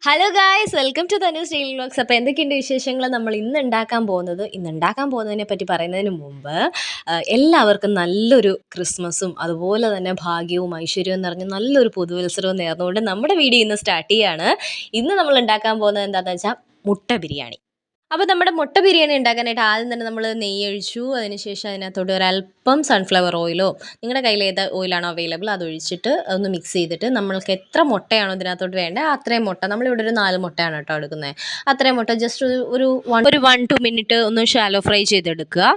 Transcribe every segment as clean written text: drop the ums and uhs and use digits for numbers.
Hello guys, welcome to news daily vlogs. അപ്പോൾ എന്തൊക്കെയുണ്ട് വിശേഷങ്ങൾ? നമ്മൾ ഇന്ന് ഉണ്ടാക്കാൻ പോകുന്നതിനെ പറ്റി പറയുന്നതിന് മുമ്പ് എല്ലാവർക്കും നല്ലൊരു ക്രിസ്മസും അതുപോലെ തന്നെ ഭാഗ്യവും ഐശ്വര്യവും നിറഞ്ഞ നല്ലൊരു പുതുവത്സരവും നേർന്നുകൊണ്ട് നമ്മുടെ വീഡിയോ ഇന്ന് സ്റ്റാർട്ട് ചെയ്യാണ്. ഇന്ന് നമ്മൾ ഉണ്ടാക്കാൻ പോകുന്നത് എന്താണെന്ന് വെച്ചാൽ മുട്ട ബിരിയാണി. അപ്പോൾ നമ്മുടെ മുട്ട ബിരിയാണി ഉണ്ടാക്കാനായിട്ട് ആദ്യം തന്നെ നമ്മൾ നെയ്യ് ഒഴിച്ചു. അതിനുശേഷം അതിനകത്തോട്ട് ഒരല്പം സൺഫ്ലവർ ഓയിലോ നിങ്ങളുടെ കയ്യിൽ ഏത് ഓയിലാണോ അവൈലബിൾ അതൊഴിച്ചിട്ട് ഒന്ന് മിക്സ് ചെയ്തിട്ട് നമ്മൾക്ക് എത്ര മുട്ടയാണോ ഇതിനകത്തോട്ട് വേണ്ടത് അത്രയും മുട്ട, നമ്മളിവിടെ ഒരു 4 മുട്ടയാണ് കേട്ടോ എടുക്കുന്നത്. അത്രയും മുട്ട ജസ്റ്റ് ഒരു 1-2 മിനിറ്റ് ഒന്ന് ഷാലോ ഫ്രൈ ചെയ്തെടുക്കുക.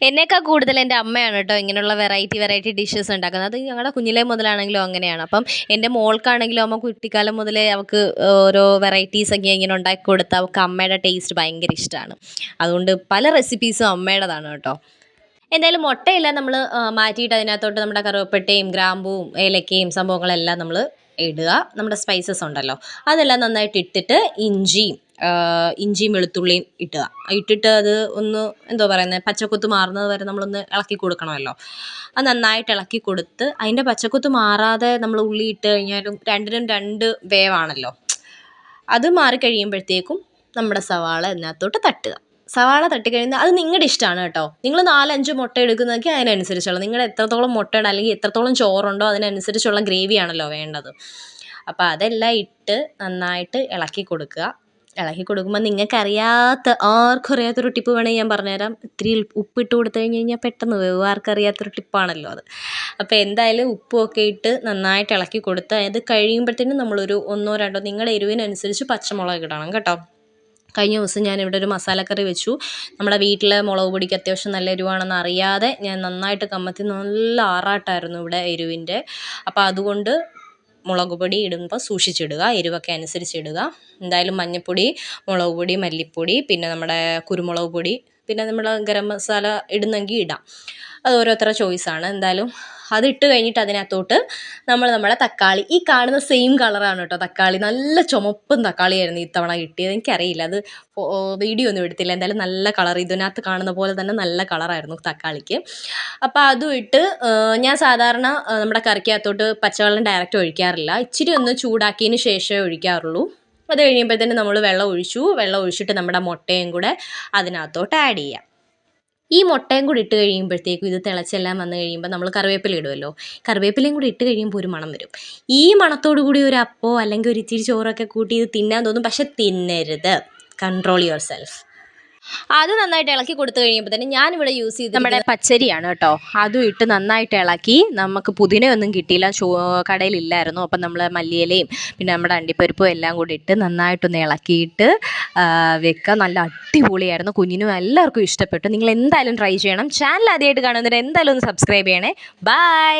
എന്നേക്കാൾ കൂടുതൽ എൻ്റെ അമ്മയാണ് കേട്ടോ ഇങ്ങനെയുള്ള വെറൈറ്റി ഡിഷസ് ഉണ്ടാക്കുന്നത്. അത് ഞങ്ങളുടെ കുഞ്ഞിലേ മുതലാണെങ്കിലും അങ്ങനെയാണ്. അപ്പം എൻ്റെ മോൾക്കാണെങ്കിലും അമ്മ കുട്ടിക്കാലം മുതലേ അവൾക്ക് ഓരോ വെറൈറ്റീസൊക്കെ ഇങ്ങനെ ഉണ്ടാക്കി കൊടുത്ത് അവൾക്ക് അമ്മയുടെ ടേസ്റ്റ് ഭയങ്കര ഇഷ്ടമാണ്. അതുകൊണ്ട് പല റെസിപ്പീസും അമ്മയുടേതാണ് കേട്ടോ. എന്തായാലും മുട്ടയെല്ലാം നമ്മൾ മാറ്റിയിട്ട് അതിനകത്തോട്ട് നമ്മുടെ കറുവപ്പട്ടയും ഗ്രാമ്പൂവും ഏലക്കയും സംഭവങ്ങളെല്ലാം നമ്മൾ ഇടുക. നമ്മുടെ സ്പൈസസ് ഉണ്ടല്ലോ അതെല്ലാം നന്നായിട്ട് ഇട്ടിട്ട് ഇഞ്ചിയും വെളുത്തുള്ളിയും ഇട്ടിട്ട് അത് ഒന്ന് എന്തോ പറയുന്നത് പച്ചക്കുത്ത് മാറുന്നത് വരെ നമ്മളൊന്ന് ഇളക്കി കൊടുക്കണമല്ലോ. അത് നന്നായിട്ട് ഇളക്കി കൊടുത്ത് അതിൻ്റെ പച്ചക്കുത്ത് മാറാതെ നമ്മൾ ഉള്ളി ഇട്ട് കഴിഞ്ഞാലും രണ്ടിനും 2 വേവാണല്ലോ. അത് മാറിക്കഴിയുമ്പോഴത്തേക്കും നമ്മുടെ സവാള ഇതിനകത്തോട്ട് തട്ടുക. സവാള തട്ടിക്കഴിഞ്ഞാൽ അത് നിങ്ങളുടെ ഇഷ്ടമാണ് കേട്ടോ. നിങ്ങൾ 4-5 മുട്ട എടുക്കുന്നതൊക്കെ അതിനനുസരിച്ചുള്ള നിങ്ങളുടെ എത്രത്തോളം മുട്ടയുടെ അല്ലെങ്കിൽ എത്രത്തോളം ചോറുണ്ടോ അതിനനുസരിച്ചുള്ള ഗ്രേവിയാണല്ലോ വേണ്ടത്. അപ്പോൾ അതെല്ലാം ഇട്ട് നന്നായിട്ട് ഇളക്കി കൊടുക്കുക. ഇളക്കി കൊടുക്കുമ്പോൾ ആർക്കും അറിയാത്തൊരു ടിപ്പ് വേണമെങ്കിൽ ഞാൻ പറഞ്ഞുതരാം. ഇത്തിരി ഉപ്പിട്ട് കൊടുത്തു കഴിഞ്ഞാൽ പെട്ടെന്ന് വേവും. ആർക്കറിയാത്തൊരു ടിപ്പാണല്ലോ അത്. അപ്പോൾ എന്തായാലും ഉപ്പുമൊക്കെ ഇട്ട് നന്നായിട്ട് ഇളക്കി കൊടുത്ത് അത് കഴിയുമ്പോഴത്തേനും നമ്മളൊരു 1-2 നിങ്ങളുടെ എരിവിനനുസരിച്ച് പച്ചമുളക് ഇടണം കേട്ടോ. കഴിഞ്ഞ ദിവസം ഞാനിവിടെ ഒരു മസാലക്കറി വെച്ചു. നമ്മുടെ വീട്ടിലെ മുളക് പൊടിക്ക് അത്യാവശ്യം നല്ല എരിവാണെന്ന് അറിയാതെ ഞാൻ നന്നായിട്ട് കമ്മത്തി നല്ല ആറാട്ടായിരുന്നു ഇവിടെ എരിവിൻ്റെ. അപ്പോൾ അതുകൊണ്ട് മുളക് പൊടി ഇടുമ്പോൾ സൂക്ഷിച്ചിടുക, എരിവൊക്കെ അനുസരിച്ചിടുക. എന്തായാലും മഞ്ഞൾപ്പൊടി, മുളക് പൊടി, മല്ലിപ്പൊടി, പിന്നെ നമ്മുടെ കുരുമുളക് പൊടി, പിന്നെ നമ്മൾ ഗരം മസാല ഇടുന്നെങ്കിൽ ഇടാം. അത് ഓരോരുത്തരുടെ ചോയ്സാണ്. എന്തായാലും അതിട്ട് കഴിഞ്ഞിട്ട് അതിനകത്തോട്ട് നമ്മുടെ തക്കാളി, ഈ കാണുന്ന സെയിം കളറാണ് കേട്ടോ തക്കാളി. നല്ല ചുമപ്പും തക്കാളിയായിരുന്നു ഇത്തവണ കിട്ടിയത്. എനിക്കറിയില്ല, അത് വീഡിയോ ഒന്നും എടുത്തില്ല. എന്തായാലും നല്ല കളർ, ഇതിനകത്ത് കാണുന്ന പോലെ തന്നെ നല്ല കളറായിരുന്നു തക്കാളിക്ക്. അപ്പോൾ അതും ഇട്ട് ഞാൻ സാധാരണ നമ്മുടെ കറിക്കകത്തോട്ട് പച്ചവെള്ളം ഡയറക്റ്റ് ഒഴിക്കാറില്ല. ഇച്ചിരി ഒന്ന് ചൂടാക്കിയതിന് ശേഷമേ ഒഴിക്കാറുള്ളൂ. അത് കഴിയുമ്പോഴത്തേനും നമ്മൾ വെള്ളം ഒഴിച്ചിട്ട് നമ്മുടെ മുട്ടയും കൂടെ അതിനകത്തോട്ട് ആഡ് ചെയ്യാം. ഈ മുട്ടയും കൂടി ഇട്ട് കഴിയുമ്പോഴത്തേക്കും ഇത് തിളച്ചെല്ലാം വന്നു കഴിയുമ്പോൾ നമ്മൾ കറിവേപ്പില ഇടുമല്ലോ. കറിവേപ്പിലയും കൂടി ഇട്ട് കഴിയുമ്പോൾ ഒരു മണം വരും. ഈ മണത്തോടു കൂടി ഒരു അപ്പോ അല്ലെങ്കിൽ ഒരു ഇച്ചിരി ചോറൊക്കെ കൂട്ടി ഇത് തിന്നാൻ തോന്നും. പക്ഷെ തിന്നരുത്. Control your self. അത് നന്നായിട്ട് ഇളക്കി കൊടുത്തു കഴിയുമ്പോൾ തന്നെ ഞാനിവിടെ യൂസ് ചെയ്ത് നമ്മുടെ പച്ചരിയാണ് കേട്ടോ. അതും ഇട്ട് നന്നായിട്ട് ഇളക്കി. നമുക്ക് പുതിനയൊന്നും കിട്ടിയില്ല, കടയിലില്ലായിരുന്നു. അപ്പം നമ്മൾ മല്ലിയിലയും പിന്നെ നമ്മുടെ അണ്ടിപ്പരിപ്പും എല്ലാം കൂടി ഇട്ട് നന്നായിട്ടൊന്ന് ഇളക്കിയിട്ട് വെക്കുക. നല്ല അടിപൊളിയായിരുന്നു. കുഞ്ഞിനും എല്ലാവർക്കും ഇഷ്ടപ്പെട്ടു. നിങ്ങൾ എന്തായാലും ട്രൈ ചെയ്യണം. ചാനൽ ആദ്യമായിട്ട് കാണുന്നവർ എന്തായാലും ഒന്ന് സബ്സ്ക്രൈബ് ചെയ്യണേ. ബൈ.